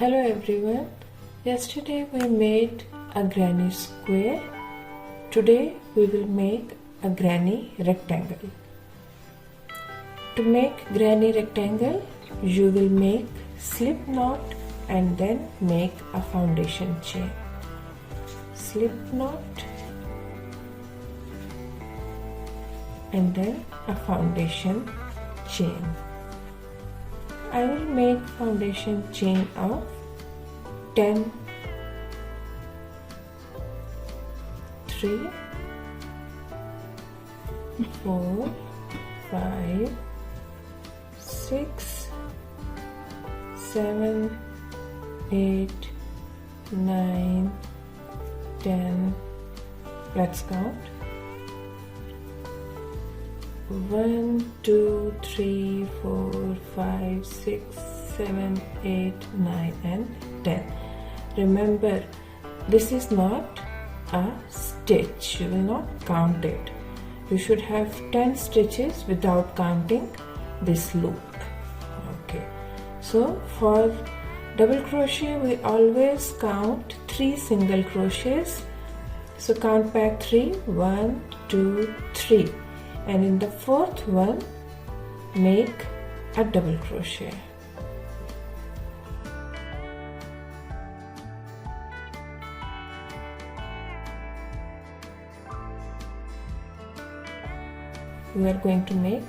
Hello everyone. Yesterday we made a granny square. Today we will make a granny rectangle. To make granny rectangle, you will make slip knot and then make a foundation chain. Slip knot and then a foundation chain. I will make foundation chain of 10, 3, 4, 5, 6, 7, 8, 9, 10. Let's count. 1, 2, 3, 4, 5, 6, 7, 8, 9 and 10. Remember, this is not a stitch. You will not count it. You should have 10 stitches without counting this loop. Okay. So for double crochet we always count 3 single crochets. So count back 3. 1, 2, 3. And in the 4th one, make a double crochet. We are going to make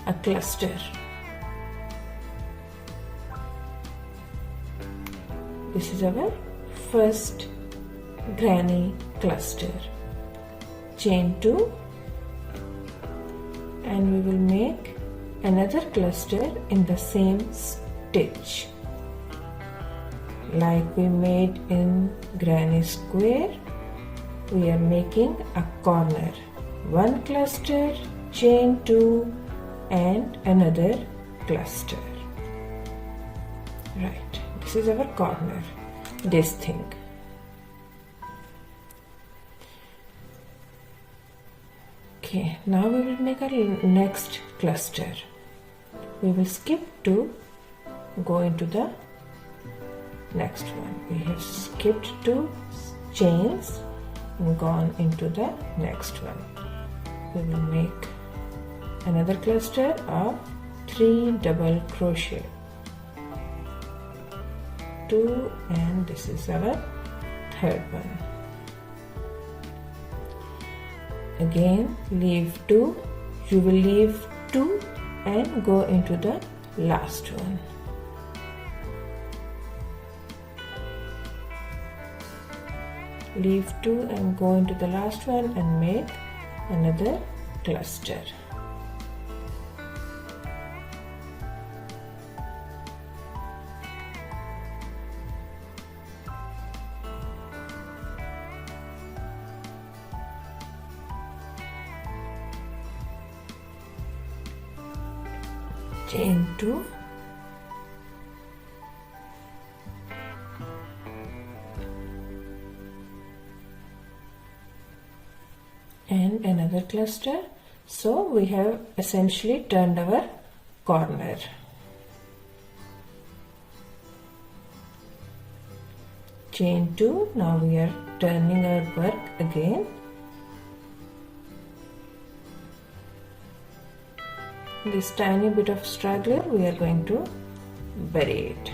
a cluster. This is our first granny cluster. Chain 2. And we will make another cluster in the same stitch like we made in granny square. We are making a corner, one cluster, chain 2 and another cluster. Right, this is our corner, this thing. Okay, now we will make our next cluster. We will skip to go into the next one. We have skipped 2 chains and gone into the next one. We will make another cluster of 3 double crochet. 2 and this is our third one. Again leave 2, you will leave 2 and go into the last one. Leave 2 and go into the last one and make another cluster. Chain 2 and another cluster. So we have essentially turned our corner. Chain 2. Now we are turning our work again. This tiny bit of straggler we are going to bury it.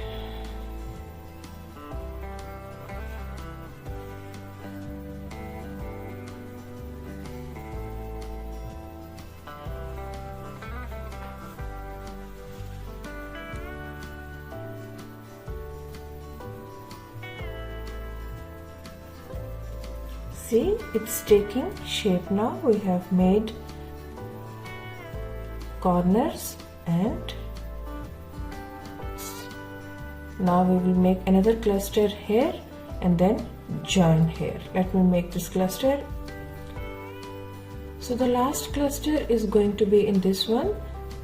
See, it's taking shape now. We have made corners and now we will make another cluster here and then join here. Let me make this cluster. So the last cluster is going to be in this one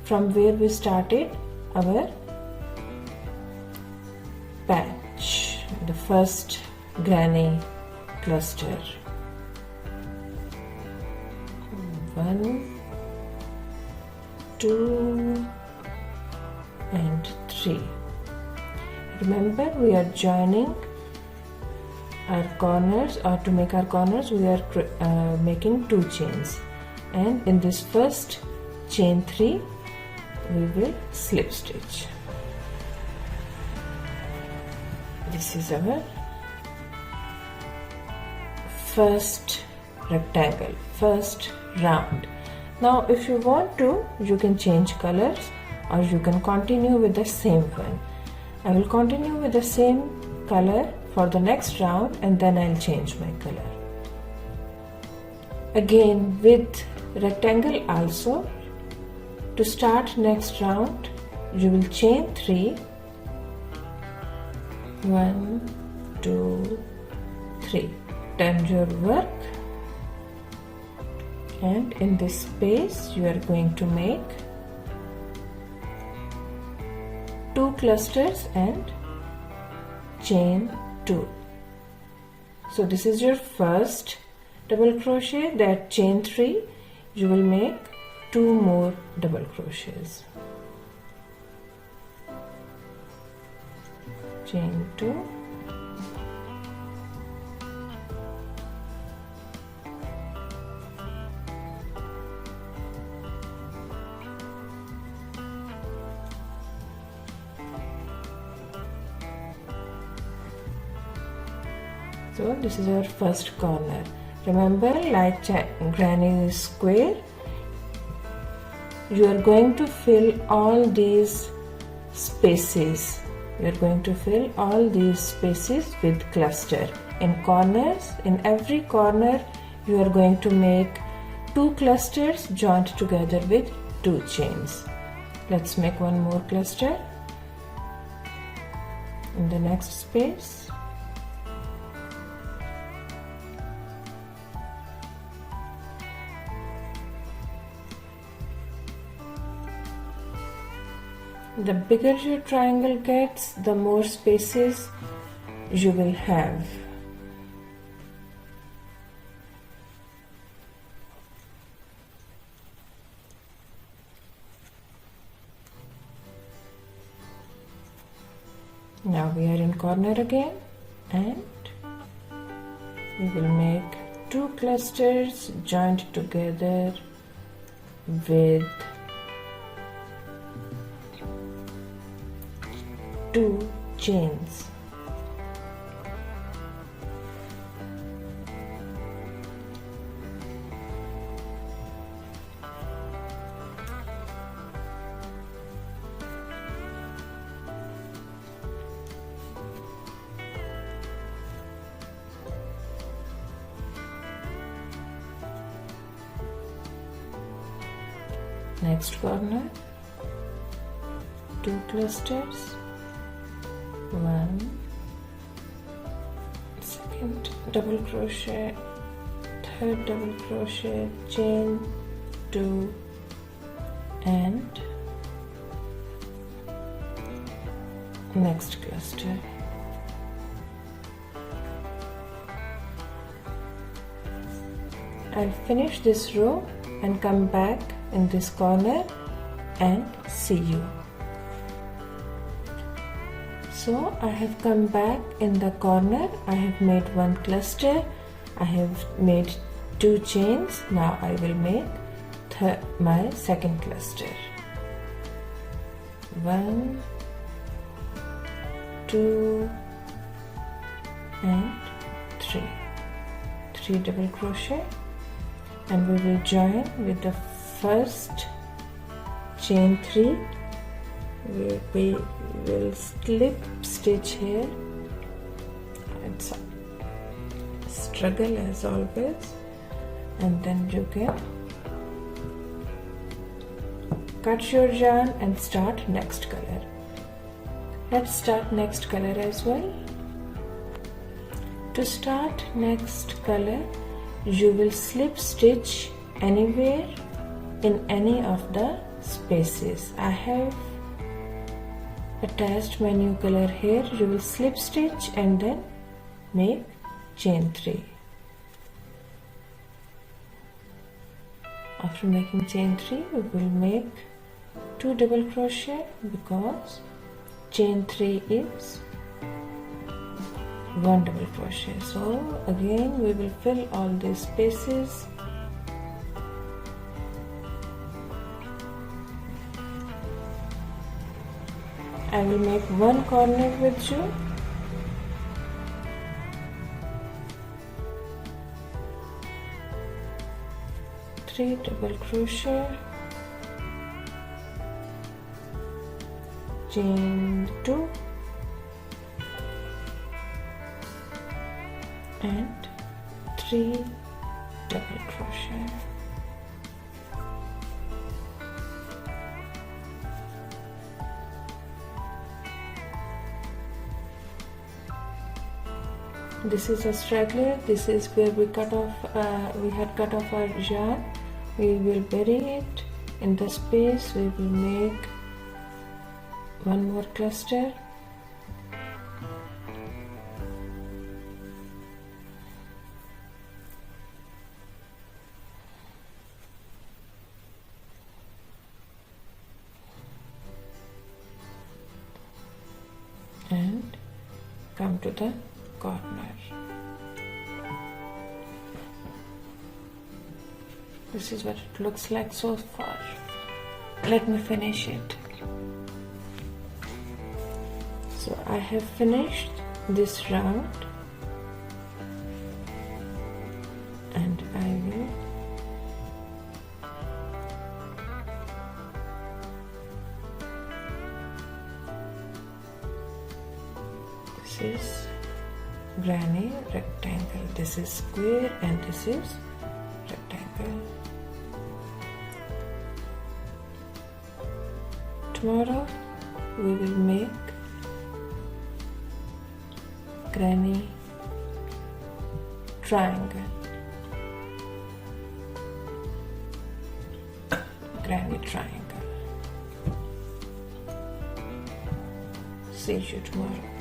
from where we started our patch, the first granny cluster. 1, 2 and 3. Remember, we are joining our corners, or to make our corners we are making 2 chains, and in this first chain 3 we will slip stitch. This is our first rectangle, first round. Now if you want to, you can change colors or you can continue with the same one. I will continue with the same color for the next round and then I'll change my color. Again with rectangle also, to start next round you will chain 3, 1, 2, 3. Turn your work, and in this space you are going to make 2 clusters and chain 2. So this is your first double crochet. That chain 3 you will make 2 more double crochets. Chain 2, so this is our first corner. Remember, like granny square, you are going to fill all these spaces. You are going to fill all these spaces with cluster. In corners, in every corner, you are going to make 2 clusters joined together with 2 chains. Let's make one more cluster in the next space. The bigger your triangle gets, the more spaces you will have. Now we are in corner again, and we will make 2 clusters joined together with 2 chains. Next corner, 2 clusters, 1, second double crochet, third double crochet, chain 2, and next cluster. I'll finish this row and come back in this corner and see you. So I have come back in the corner. I have made 1 cluster, I have made 2 chains. Now I will make my second cluster. 1, 2 and 3. 3 double crochet, and we will join with the first chain 3. We will slip stitch here. It's a struggle as always, and then you can cut your yarn and start next color. Let's start next color as well. To start next color, you will slip stitch anywhere in any of the spaces. I have attached my new color here. You will slip stitch and then make chain 3. After making chain 3, we will make 2 double crochet because chain 3 is 1 double crochet. So again we will fill all these spaces. I will make one corner with you. Three double crochet, chain 2 and 3 double crochet. This is a straggler. This is where we cut off. We had cut off our yarn. We will bury it in the space. We will make one more cluster. And come to the corner. This is what it looks like so far. Let me finish it. So I have finished this round and I will this is granny rectangle, this is square and this is rectangle. Tomorrow we will make granny triangle. Granny triangle. See you tomorrow.